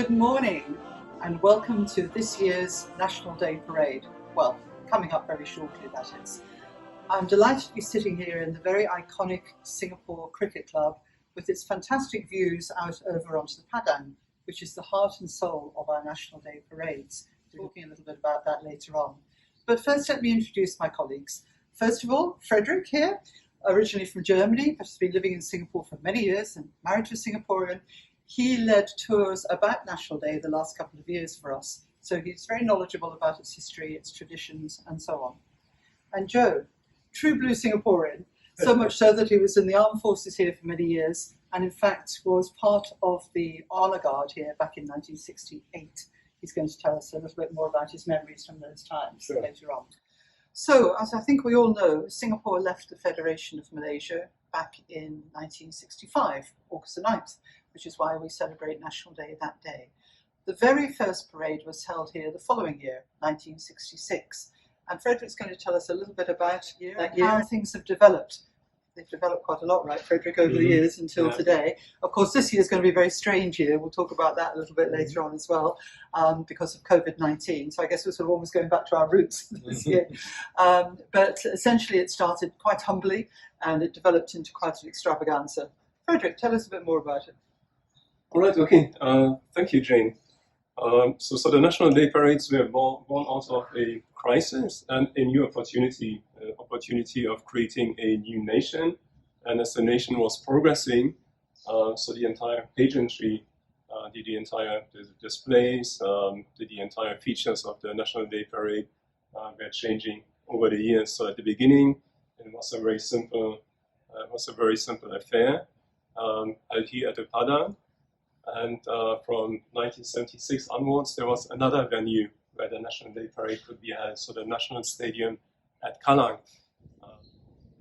Good morning and welcome to this year's National Day Parade. Well, coming up very shortly, that is. I'm delighted to be sitting here in the very iconic Singapore Cricket Club with its fantastic views out over onto the Padang, which is the heart and soul of our National Day parades. We're talking a little bit about that later on. But first, let me introduce my colleagues. First of all, Frederick here, originally from Germany, but has been living in Singapore for many years and married to a Singaporean. He led tours about National Day the last couple of years for us, so he's very knowledgeable about its history, its traditions, and so on. And Joe, true blue Singaporean, so much so that he was in the armed forces here for many years, and in fact was part of the Honour Guard here back in 1968. He's going to tell us a little bit more about his memories from those times later on. So, as I think we all know, Singapore left the Federation of Malaysia back in 1965, August the 9th, which is why we celebrate National Day that day. The very first parade was held here the following year, 1966. And Frederick's going to tell us a little bit about that year, how things have developed. They've developed quite a lot, right, Frederick, over the years until today. Of course, this year is going to be a very strange year. We'll talk about that a little bit later on as well, because of COVID-19. So I guess we're sort of almost going back to our roots this year. But essentially, it started quite humbly, and it developed into quite an extravaganza. Frederick, tell us a bit more about it. All right, okay. Thank you, Jane. So the National Day parades were born out of a crisis and a new opportunity of creating a new nation. And as the nation was progressing, so the entire pageantry, the displays, the entire features of the National Day parade were changing over the years. So at the beginning, it was a very simple affair out here at the Padang. And from 1976 onwards, there was another venue where the National Day Parade could be held, so the National Stadium at Padang.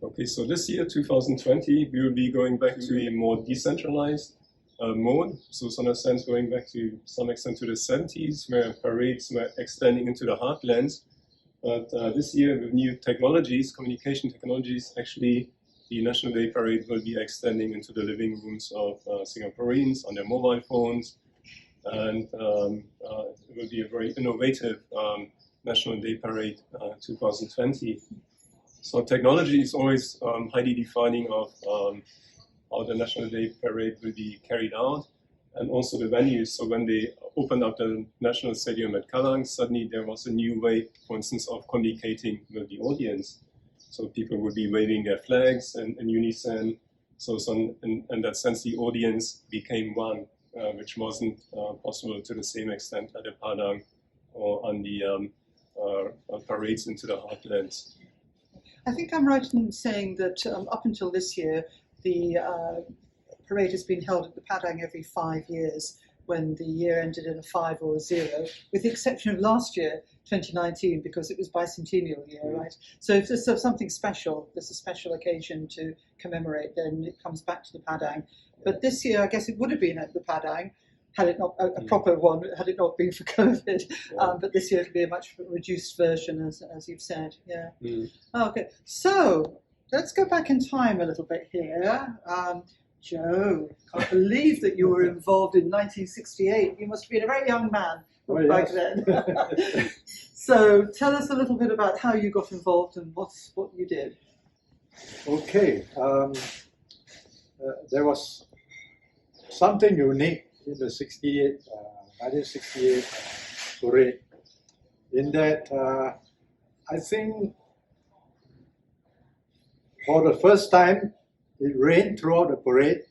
Okay, so this year, 2020, we will be going back to a more decentralized mode. So in a sense, going back to some extent to the 70s, where parades were extending into the heartlands. But this year, with new technologies, communication technologies, actually, the National Day Parade will be extending into the living rooms of Singaporeans on their mobile phones, and it will be a very innovative National Day Parade 2020. So technology is always highly defining of how the National Day Parade will be carried out, and also the venues. So when they opened up the National Stadium at Padang, suddenly there was a new way, for instance, of communicating with the audience. So people would be waving their flags in unison. So in that sense, the audience became one, which wasn't possible to the same extent at the Padang or on the parades into the heartlands. I think I'm right in saying that up until this year, the parade has been held at the Padang every 5 years, when the year ended in a 5 or a 0, with the exception of last year, 2019, because it was bicentennial year, right? So if there's something special, there's a special occasion to commemorate, then it comes back to the Padang. But this year, I guess it would have been at the Padang, had it not a proper one, had it not been for COVID. But this year it'll be a much reduced version, as you've said. Yeah. Okay. So let's go back in time a little bit here. Joe, can't believe that you were involved in 1968. You must have been a very young man back then. So tell us a little bit about how you got involved and what you did. Okay, there was something unique in the 1968 parade, in that I think for the first time it rained throughout the parade,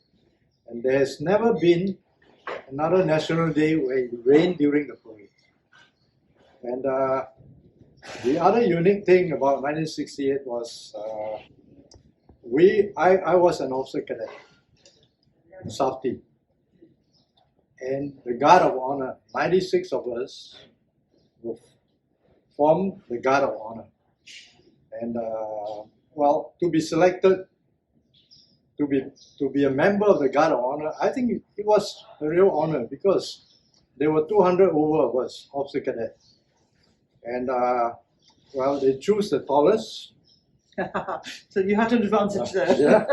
and there has never been another National Day where it rained during the parade. And the other unique thing about 1968 was I was an officer cadet, South Team, and the Guard of Honor, 96 of us formed the Guard of Honor. And well, to be selected to be a member of the Guard of Honor, I think it was a real honor, because there were 200 over of us, officer cadets. And well, they choose the tallest. So you had an advantage there. Yeah.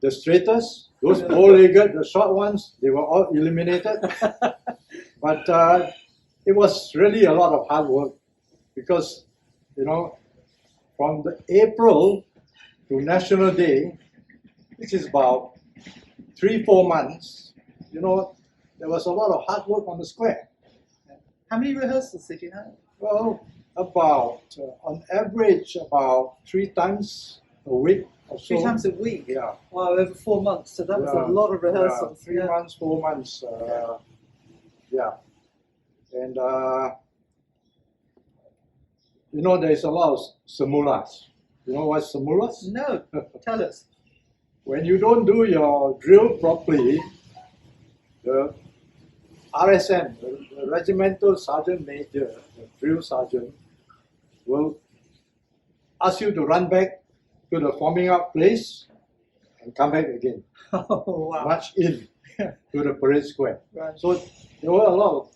The straightest, those bow-legged, the short ones, they were all eliminated. But it was really a lot of hard work because, from the April to National Day, which is about 3-4 months, there was a lot of hard work on the square. How many rehearsals did you have? Well, about, on average, about 3 times a week or so. 3 times a week? Yeah. Wow, over 4 months. So that was a lot of rehearsals. 3 months, 4 months. Yeah. And, there's a lot of simulas. You know what's simulas? No, tell us. When you don't do your drill properly, the RSM, the Regimental Sergeant Major, the drill sergeant, will ask you to run back to the forming up place and come back again. Oh, wow. March in to the parade square. Right. So there were a lot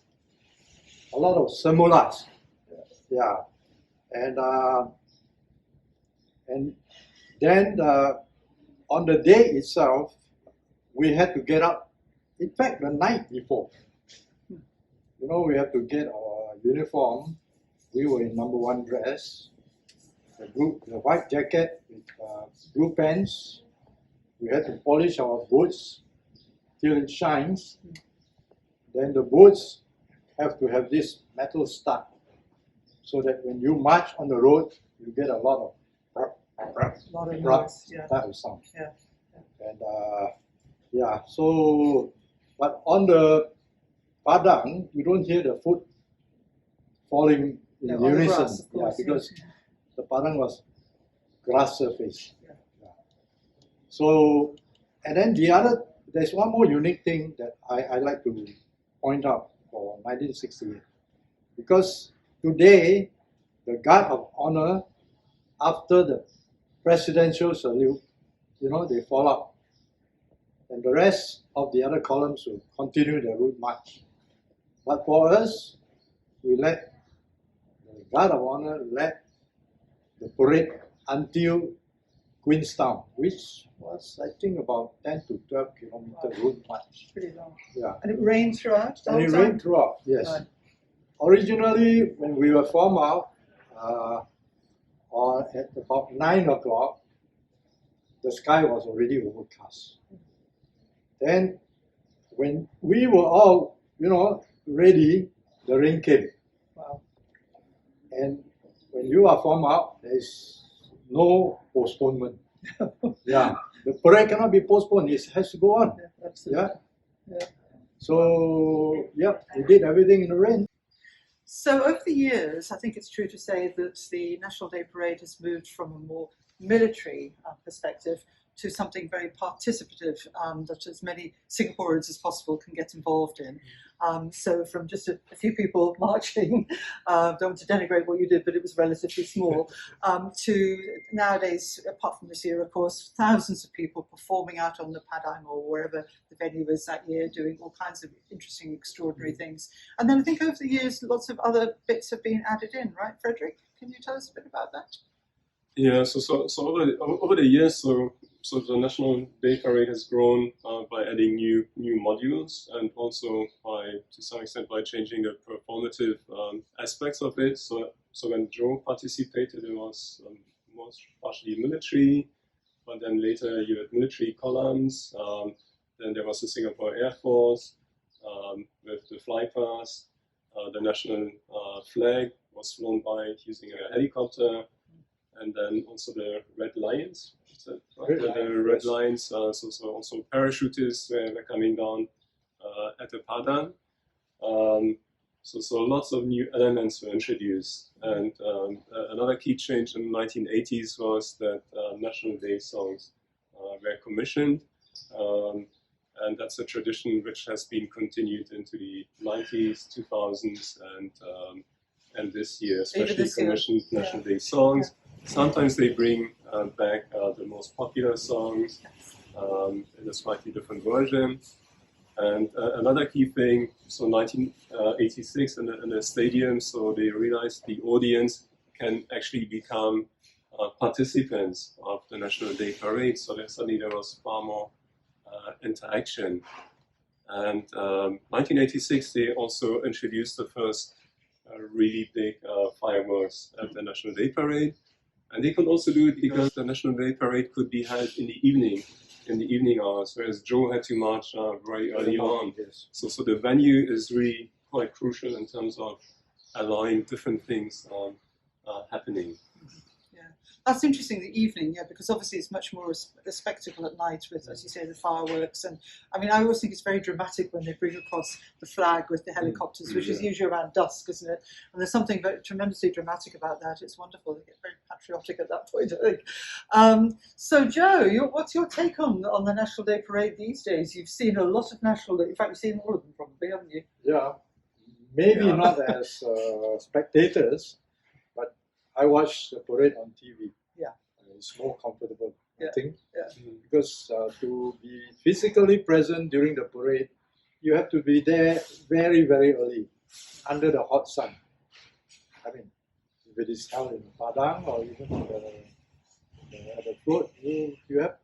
of simulas. Yeah. And then on the day itself, we had to get up. In fact, the night before, we had to get our uniform. We were in number 1 dress, the white jacket with blue pants. We had to polish our boots till it shines. Then the boots have to have this metal stud, so that when you march on the road, you get a lot of noise, yeah. type of sound. Yeah. And so, but on the Padang, you don't hear the foot falling in on the unison. grass, of course, Because the Padang was grass surface. Yeah. So, and then there's one more unique thing that I like to point out for 1968. Because today, the Guard of Honor, after the presidential salute, they fall out. And the rest of the other columns will continue their route march. But for us, we let the Guard of Honor led the parade until Queenstown, which was, I think, about 10 to 12 kilometer route march. Pretty long. Yeah. And it rained throughout? And it rained throughout, yes. Right. Originally, when we were formed out, at about 9 o'clock, the sky was already overcast. Then, when we were all, ready, the rain came. Wow. And when you are formed out, there is no postponement. Yeah, the parade cannot be postponed. It has to go on. Yeah, absolutely. Yeah. So, we did everything in the rain. So over the years, I think it's true to say that the National Day Parade has moved from a more military perspective to something very participative that as many Singaporeans as possible can get involved in. So from just a few people marching, don't want to denigrate what you did, but it was relatively small, to nowadays, apart from this year, of course, thousands of people performing out on the Padang or wherever the venue is that year, doing all kinds of interesting, extraordinary things. And then I think over the years, lots of other bits have been added in, right, Frederick? Can you tell us a bit about that? Yeah, so over the years, so the National Day Parade has grown by adding new modules, and also to some extent by changing the performative aspects of it. So when Joe participated, it was partially military, but then later you had military columns. Then there was the Singapore Air Force with the fly past. The national flag was flown by using a helicopter. And then also the Red Lions, the Red Lions, so also parachutists were coming down at the Padang. So lots of new elements were introduced. And another key change in the 1980s was that National Day songs were commissioned. And that's a tradition which has been continued into the 90s, 2000s, and this year, especially commissioned National Day songs. Sometimes they bring back the most popular songs in a slightly different version. And another key thing, so 1986 in the stadium, so they realized the audience can actually become participants of the National Day Parade. So suddenly there was far more interaction. And 1986, they also introduced the first really big fireworks at the National Day Parade. And they could also do it because the National Day Parade could be held in the evening hours, whereas Joe had to march very early on. Yes. So the venue is really quite crucial in terms of allowing different things happening. That's interesting, the evening, yeah, because obviously it's much more a spectacle at night with, as you say, the fireworks. And I mean, I always think it's very dramatic when they bring across the flag with the helicopters, which is usually around dusk, isn't it? And there's something very tremendously dramatic about that. It's wonderful. They get very patriotic at that point, I think. So, Joe, what's your take on the National Day Parade these days? You've seen a lot of National Day, in fact, you've seen all of them probably, haven't you? Yeah, maybe not as spectators, but I watch the parade on TV. Yeah. It's more comfortable, I think. Yeah. Because to be physically present during the parade, you have to be there very, very early, under the hot sun. I mean, if it is held in Padang or even at the float, you have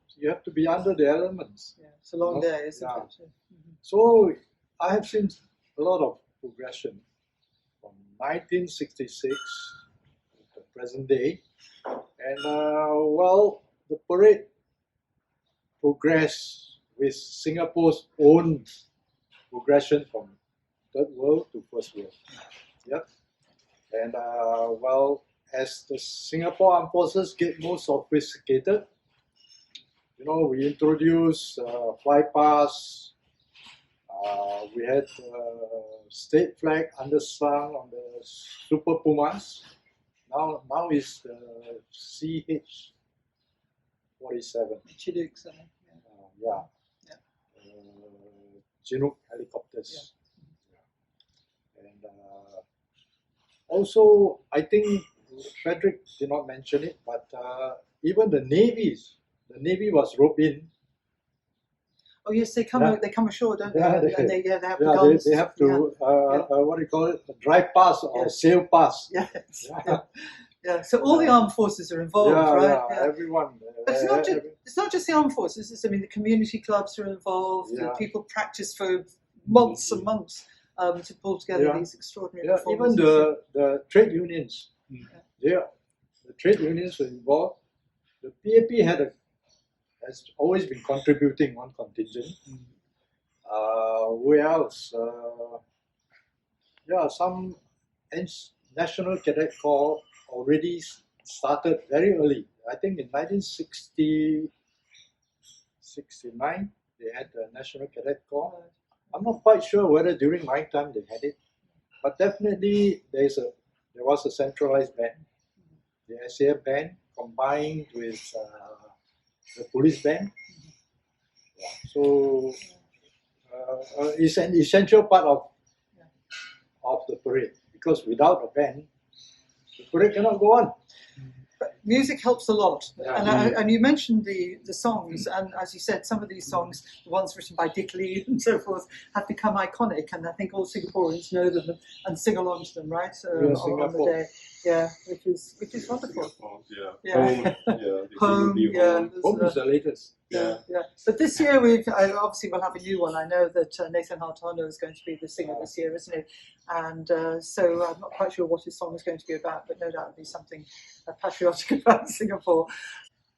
to be under the elements. Yeah, it's a long day, isn't Yeah. it? Mm-hmm. So I have seen a lot of progression from 1966 to the present day. And well, the parade progressed with Singapore's own progression from third world to first world. Yep. And well, as the Singapore Armed Forces get more sophisticated, we introduced flypast. We had state flag underslung on the Super Pumas. Now is the CH-47. Chinook, I think. Yeah. Chinook helicopters. Yeah. And also, I think Frederick did not mention it, but even the Navy was roped in. Oh yes, they come ashore, don't they? Yeah, And they have the guns. They have to what do you call it? A drive pass or sail pass. Yes. Yeah. So all the armed forces are involved, right? Yeah, everyone. But it's not just the armed forces. I mean, the community clubs are involved. The people practice for months and months to pull together these extraordinary performances. Even the trade unions. The trade unions were involved. The PAP has always been contributing one contingent. Who else? Some National Cadet Corps already started very early. I think in 1969 they had the National Cadet Corps. I'm not quite sure whether during my time they had it, but definitely there was a centralized band, the SAF band combined with the police band. Yeah. So it's an essential part of the parade, because without a band, the parade cannot go on. But music helps a lot, Yeah. and you mentioned the songs, and as you said, some of these songs, the ones written by Dick Lee and so forth, have become iconic, and I think all Singaporeans know them and sing along to them, right? On the day, which is wonderful. Home, Home is the latest. Yeah. But this year we'll have a new one. I know that Nathan Hartono is going to be the singer this year, isn't he? And so I'm not quite sure what his song is going to be about, but no doubt it'll be something patriotic about Singapore.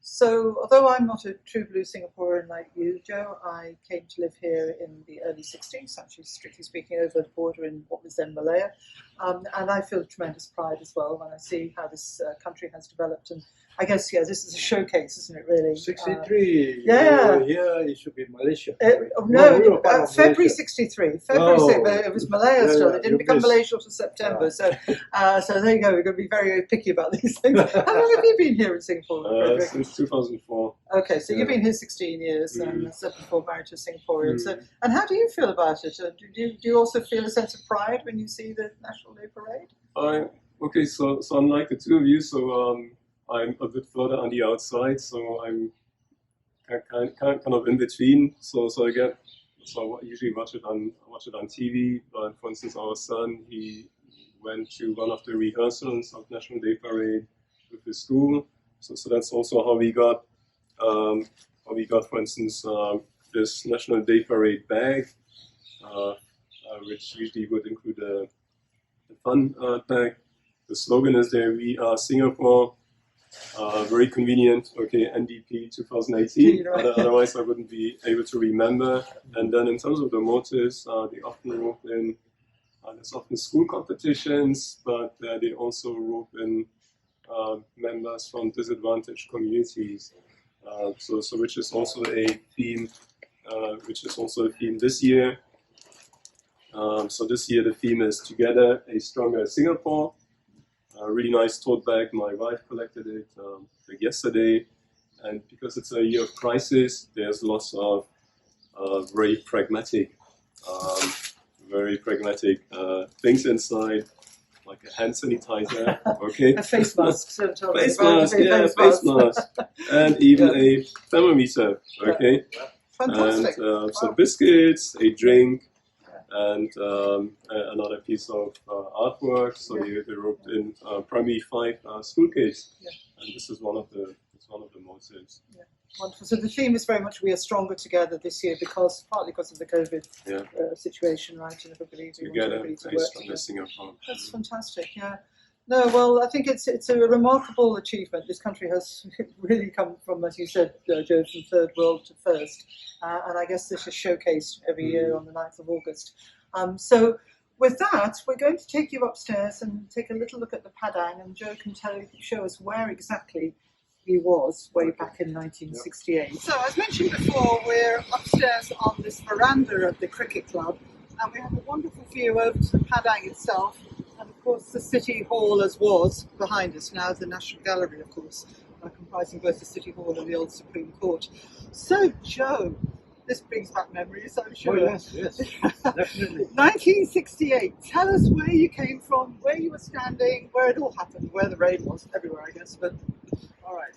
So, although I'm not a true blue Singaporean like you, Joe, I came to live here in the early 60s, actually, strictly speaking, over the border in what was then Malaya. And I feel tremendous pride as well when I see how this country has developed. And I guess, this is a showcase, isn't it, really? 63. Yeah. Here it should be Malaysia. February 63. February 6, but it was Malaya still. It didn't become Malaysia until September. So there you go. We're going to be very picky about these things. How long have you been here in Singapore, Frederick? Since 2004. Okay, so you've been here 16 years, and that's before married to a Singaporean. So, and how do you feel about it? Do you also feel a sense of pride when you see the National Day Parade? Okay, so unlike the two of you, I'm a bit further on the outside, so I'm kind of in between. So I usually watch it on TV. But for instance, our son, he went to one of the rehearsals of National Day Parade with his school. So that's also how we got, for instance, this National Day Parade bag. which usually would include the fun tag. The slogan is there: "We are Singapore." Very convenient. Okay, NDP 2018. Right. Otherwise, I wouldn't be able to remember. And then in terms of the motives, they often rope in. There's often school competitions, but they also rope in members from disadvantaged communities. So which is also a theme. Which is also a theme this year. So this year the theme is "Together a Stronger Singapore." A really nice tote bag. My wife collected it like yesterday, and because it's a year of crisis, there's lots of very pragmatic things inside, like a hand sanitizer, okay, A face mask, face mask, and even a thermometer, okay, Fantastic. and some biscuits, a drink. And another piece of artwork. So they roped in primarily 5 school kids, and this is one of the motives. Yeah. Wonderful. So the theme is very much "We are stronger together" this year, partly because of the COVID situation, right? And everybody Together, to a work stronger Singapore. That's fantastic. Yeah. No, well, I think it's a remarkable achievement. This country has really come from, as you said, Joe, from third world to first. And I guess this is showcased every year on the 9th of August. So with that, we're going to take you upstairs and take a little look at the Padang, and Joe can show us where exactly he was way back in 1968. So as mentioned before, we're upstairs on this veranda of the cricket club, and we have a wonderful view over to the Padang itself. And of course the City Hall as was behind us, now the National Gallery, of course, comprising both the City Hall and the old Supreme Court. So Joe, this brings back memories, I'm sure. Oh yes, definitely. 1968, tell us where you came from, where you were standing, where it all happened, where the rain was, everywhere I guess. But all right,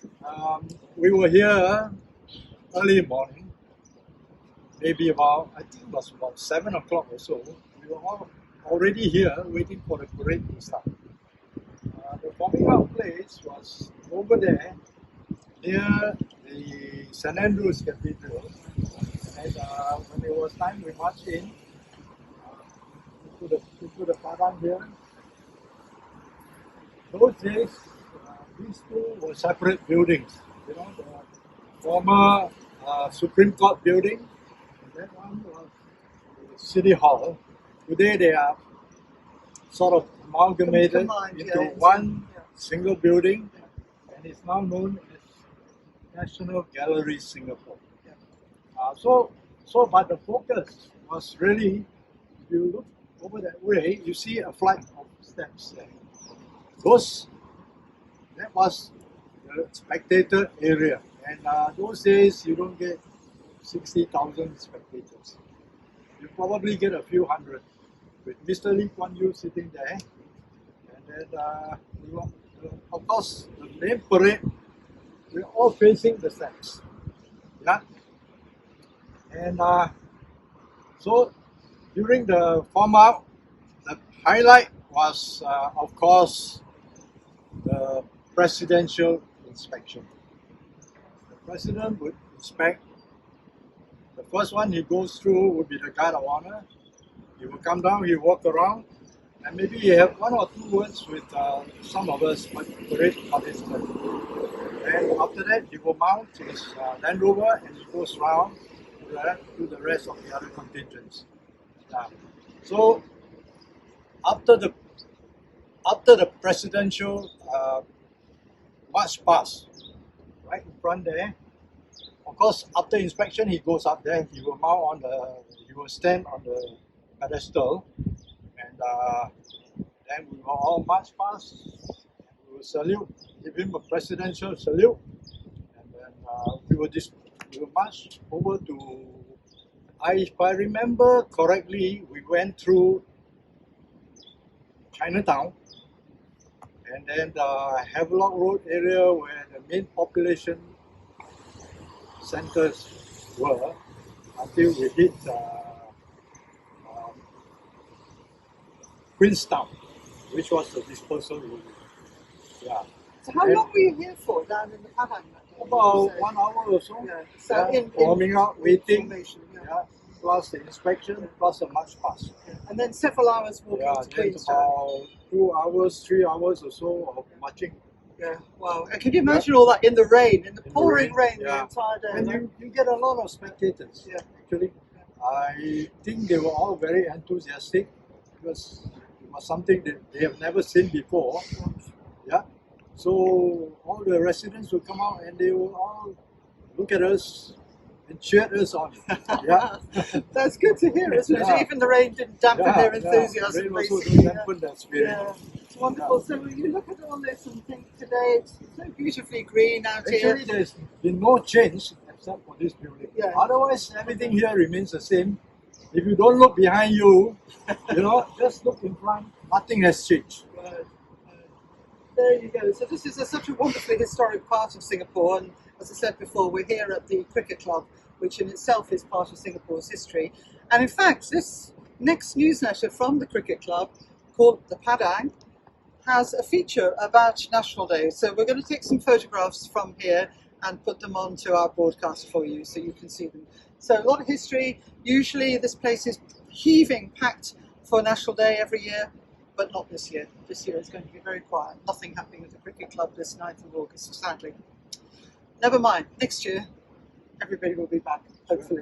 we were here early morning, maybe about, I think it was about 7 o'clock or so. We were all already here waiting for the parade to start. The forming out place was over there near the St. Andrew's Cathedral, and when it was time, we marched in into the Padang here. Those days, these two were separate buildings. You know, the former Supreme Court building, and that one was the City Hall. Today they are sort of amalgamated into one single building, and it's now known as National Gallery Singapore. But the focus was really, if you look over that way, you see a flight of steps there. That was the spectator area, and those days you don't get 60,000 spectators. You probably get a few hundred, with Mr. Lee Kuan Yew sitting there, and then of course the main parade, we're all facing the steps, and so during the form out, the highlight was of course the presidential inspection. The president would inspect. The first one he goes through would be the guard of honor. He will come down, he will walk around, and maybe he have 1 or 2 words with some of us parade participants. And after that, he will mount his Land Rover and he goes round to the rest of the other contingents. So after the presidential march past, right in front there, of course, after inspection, he goes up there. He will stand on the pedestal, and then we will all march past. And we will salute, give him a presidential salute, and then we will march over to. If I remember correctly, we went through Chinatown, and then the Havelock Road area where the main population centers were, until we hit Queenstown, which was the dispersal area. Yeah. So how long were you here for down in the Padang? About 1 hour or so. Yeah. So warming up, waiting. Yeah. plus the inspection, plus a march past. And then several hours walking Yeah, to then Queenstown. about 2 hours, 3 hours or so of marching. Yeah, wow. And can you imagine all that in the rain, in the pouring rain the yeah. entire day? And you get a lot of spectators. Yeah. Actually, I think they were all very enthusiastic because it was something that they have never seen before. Yeah. So all the residents would come out and they will all look at us and cheer us on. Yeah. That's good to hear, isn't it? Yeah. Even the rain didn't dampen their enthusiasm. Rain also basically. didn't dampen that spirit. Yeah, it's wonderful. So you look at all this and think today it's so beautifully green out here. Actually, there's been no change except for this building. Yeah. Otherwise, everything here remains the same. If you don't look behind you, just look in front. Nothing has changed. There you go. So this is such a wonderfully historic part of Singapore, and as I said before, we're here at the Cricket Club, which in itself is part of Singapore's history. And in fact, this next newsletter from the Cricket Club, called the Padang, has a feature about National Day. So we're going to take some photographs from here and put them onto our broadcast for you so you can see them. So a lot of history. Usually this place is heaving, packed for National Day every year. But not this year. This year is going to be very quiet. Nothing happening at the Cricket Club this 9th of August, sadly. Never mind. Next year, everybody will be back, hopefully.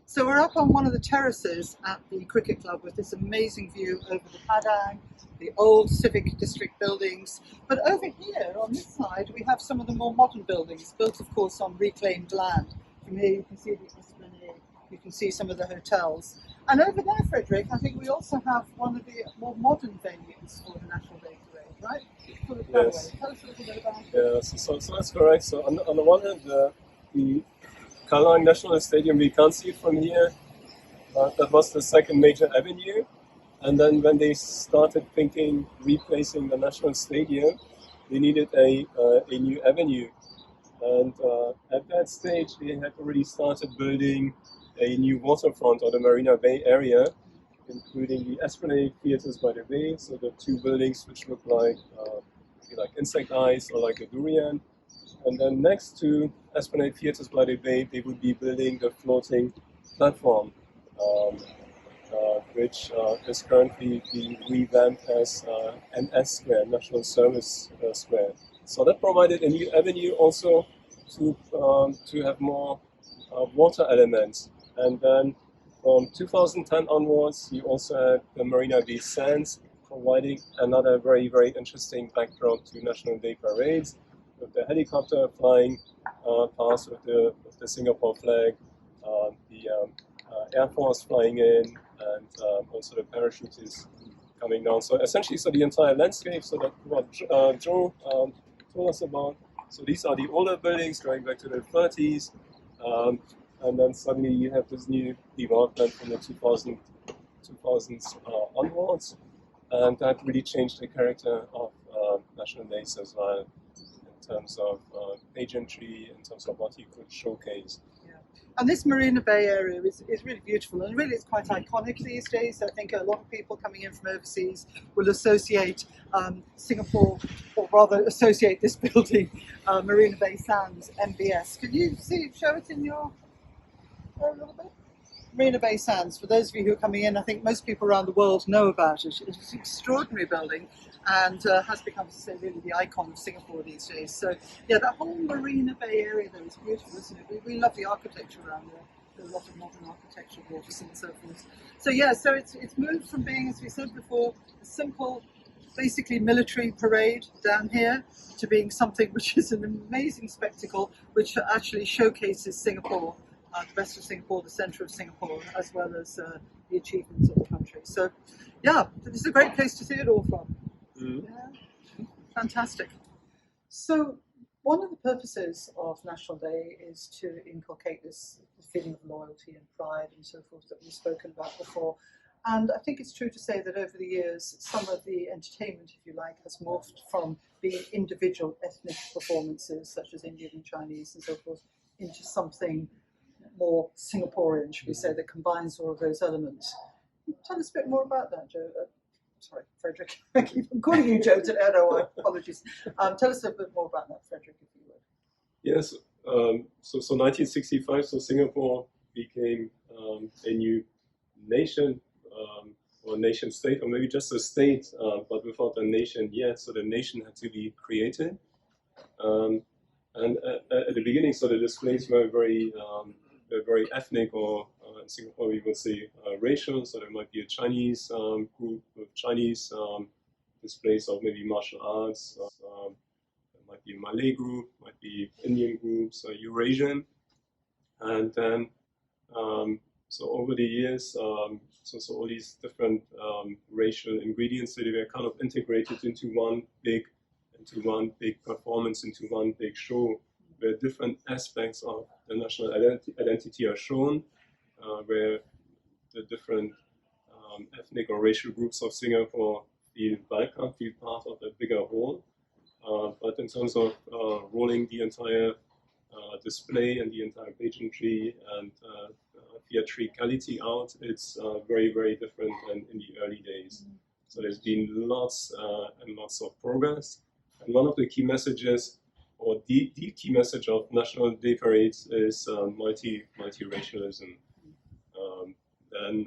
So we're up on one of the terraces at the Cricket Club with this amazing view over the Padang, the old civic district buildings. But over here, on this side, we have some of the more modern buildings, built, of course, on reclaimed land. From here, you can see the Esplanade. You can see some of the hotels. And over there, Frederick, I think we also have one of the more modern venues for the National Day Parade, right? For the Yes. Tell us a little bit about it. Yeah, so that's correct. So on the one hand, the Kallang National Stadium, we can't see it from here. That was the second major avenue. And then when they started thinking replacing the National Stadium, they needed a new avenue. And at that stage, they had already started building a new waterfront or the Marina Bay area, including the Esplanade Theatres by the Bay, so the two buildings which look like insect eyes or like a durian. And then next to Esplanade Theatres by the Bay, they would be building the floating platform, which is currently being revamped as NS Square, National Service Square. So that provided a new avenue also to have more water elements. And then from 2010 onwards, you also had the Marina Bay Sands, providing another very, very interesting backdrop to National Day parades, with the helicopter flying past with the Singapore flag, the Air Force flying in, and also the parachutists coming down. So essentially, the entire landscape, so that what Joe told us about. So these are the older buildings going back to the 30s. And then suddenly you have this new development from the 2000s onwards, and that really changed the character of National Days as well, in terms of pageantry, in terms of what you could showcase. Yeah. And this Marina Bay area is really beautiful, and really it's quite iconic these days. I think a lot of people coming in from overseas will associate Singapore, or rather associate this building, Marina Bay Sands, MBS. Can you show it in your... a little bit? Marina Bay Sands, for those of you who are coming in, I think most people around the world know about it. It's an extraordinary building and has become, as I say, really the icon of Singapore these days. So, yeah, that whole Marina Bay area there is beautiful, isn't it? We love the architecture around there. There's a lot of modern architecture, waters and so forth. So, yeah, so it's moved from being, as we said before, a simple, basically military parade down here to being something which is an amazing spectacle, which actually showcases Singapore. The best of Singapore, the centre of Singapore, as well as the achievements of the country. So, yeah, this is a great place to see it all from. Mm. Yeah, fantastic. So, one of the purposes of National Day is to inculcate this feeling of loyalty and pride and so forth that we've spoken about before. And I think it's true to say that over the years, some of the entertainment, if you like, has morphed from being individual ethnic performances, such as Indian and Chinese and so forth, into something more Singaporean, should we say, that combines all of those elements. Tell us a bit more about that, Joe. Sorry, Frederick. I keep calling you Joe today. No, apologies. Tell us a bit more about that, Frederick, if you would. Yes. So 1965. So Singapore became a new nation or nation state, or maybe just a state, but without a nation yet. So the nation had to be created. And at the beginning, so the displays were very ethnic, or in Singapore we would say racial. So there might be a Chinese group with Chinese displays of maybe martial arts. There might be a Malay group, might be Indian groups, Eurasian, and then so over the years, so all these different racial ingredients, so they were kind of integrated into one big performance, into one big show, where different aspects of the national identity are shown, where the different ethnic or racial groups of Singapore feel welcome, feel part of the bigger whole. But in terms of rolling the entire display and the entire pageantry and theatricality out, it's very, very different than in the early days. So there's been lots and lots of progress. And one of the key messages, or the key message of National Day Parades, is multiracialism. Then,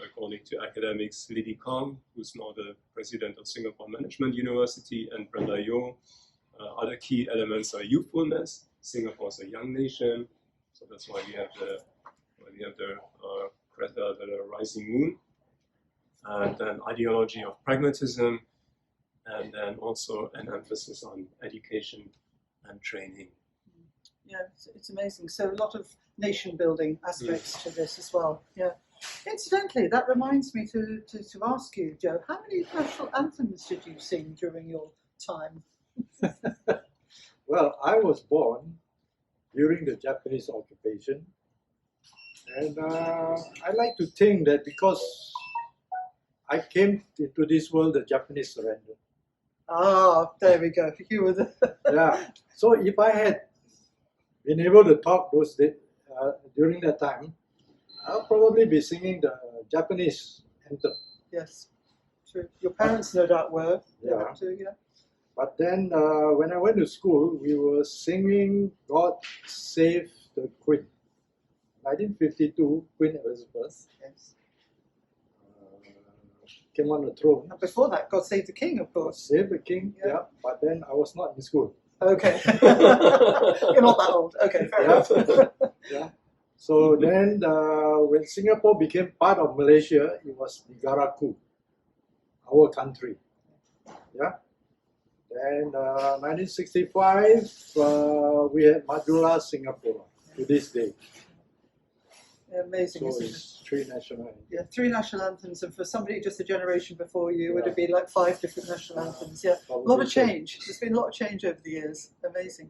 according to academics Liddy Kong, who's now the president of Singapore Management University, and Brenda Yo, other key elements are youthfulness. Singapore is a young nation, so that's why we have the rising moon, and then ideology of pragmatism, and then also an emphasis on education and training. Yeah, it's amazing. So a lot of nation building aspects to this as well. Yeah. Incidentally, that reminds me to ask you, Joe, how many national anthems did you sing during your time? Well, I was born during the Japanese occupation, and I like to think that because I came into this world, the Japanese surrendered. Ah, there we go. You were the Yeah. So if I had been able to talk those days during that time, I'll probably be singing the Japanese anthem. Yes, true. Your parents no doubt were. Yeah. Too, yeah. But then when I went to school, we were singing God Save the Queen. 1952, Queen Elizabeth Yes. came on the throne. And before that, God Save the King, of course. Save the King, yeah. But then I was not in school. Okay. You're not that old. Okay, fair enough. Yeah. So then when Singapore became part of Malaysia, it was Negaraku, our country. Yeah. Then 1965, we had Majulah Singapore to this day. Amazing, So isn't it? it's three national anthems. Yeah, 3 national anthems, and for somebody just a generation before you, would have been like 5 different national anthems. Yeah, a lot of change. There's been a lot of change over the years. Amazing.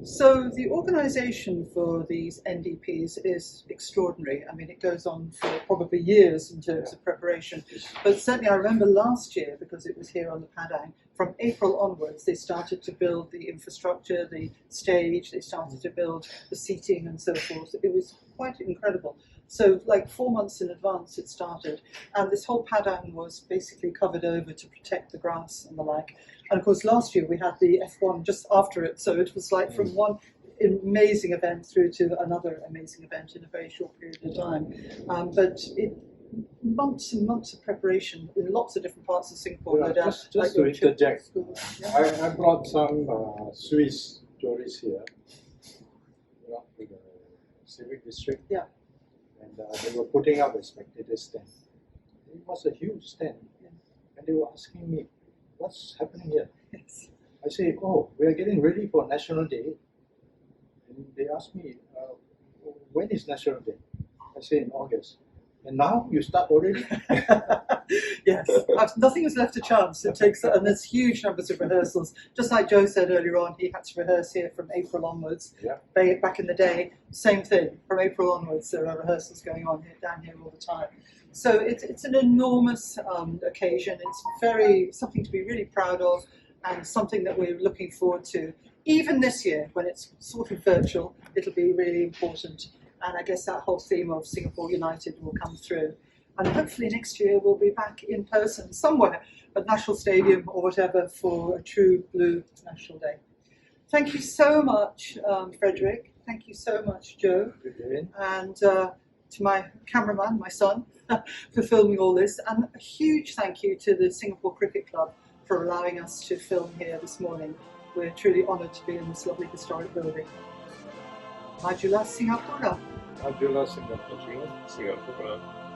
So the organisation for these NDPs is extraordinary. I mean, it goes on for probably years in terms of preparation. But certainly I remember last year, because it was here on the Padang, from April onwards, they started to build the infrastructure, the stage, they started to build the seating and so forth. It was quite incredible. So like 4 months in advance it started, and this whole Padang was basically covered over to protect the grass and the like. And of course last year we had the F1 just after it, so it was like from one amazing event through to another amazing event in a very short period of time. But it, months and months of preparation in lots of different parts of Singapore, no doubt. Just to interject, I brought some Swiss tourists here, to the civic district. Yeah. And they were putting up a spectator stand. It was a huge stand. Yeah. And they were asking me, what's happening here? Yes. I say, oh, we are getting ready for National Day. And they asked me, when is National Day? I say, in August. And now you start already? Yes, nothing is left to chance. It takes, and there's huge numbers of rehearsals. Just like Joe said earlier on, he had to rehearse here from April onwards. Yeah. Back in the day, same thing. From April onwards, there are rehearsals going on here, down here all the time. So it's an enormous occasion. It's something to be really proud of, and something that we're looking forward to. Even this year, when it's sort of virtual, it'll be really important. And I guess that whole theme of Singapore United will come through. And hopefully next year we'll be back in person somewhere at National Stadium or whatever for a true blue National Day. Thank you so much, Frederick. Thank you so much, Joe. Good day. And to my cameraman, my son, for filming all this, and a huge thank you to the Singapore Cricket Club for allowing us to film here this morning. We're truly honoured to be in this lovely historic building. Majulah Singapura. Majulah Singapore. Singapore.